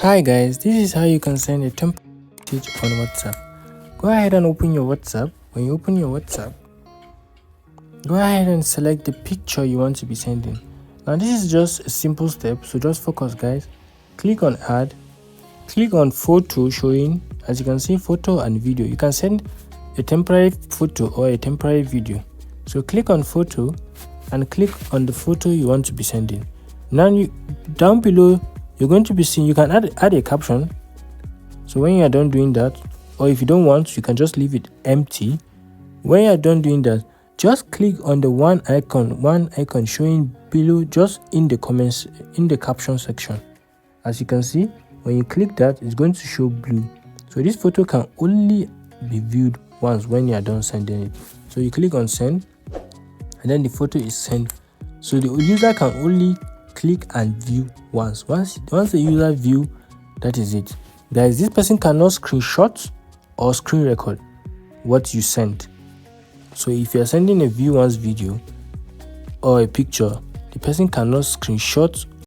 Hi guys, this is how you can send a template message on WhatsApp. Go ahead and open your WhatsApp. When you open your WhatsApp, go ahead and select the picture you want to be sending. Now this is just a simple step, so just focus guys. Click on add, click on photo showing. As you can see, photo and video. You can send a temporary photo or a temporary video. So click on photo and click on the photo you want to be sending. Now down below you're going to be seeing, you can add a caption. So when you're done doing that, or if you don't want, you can just leave it empty. When you're done doing that, just click on the one icon showing below, just in the comments, in the caption section. As you can see, when you click that, it's going to show blue. So this photo can only be viewed once when you are done sending it. So you click on send, and then the photo is sent. So the user can only click and view once the user view, that is it guys. This person cannot screenshot or screen record what you sent. So if you are sending a view once video or a picture, the person cannot screenshot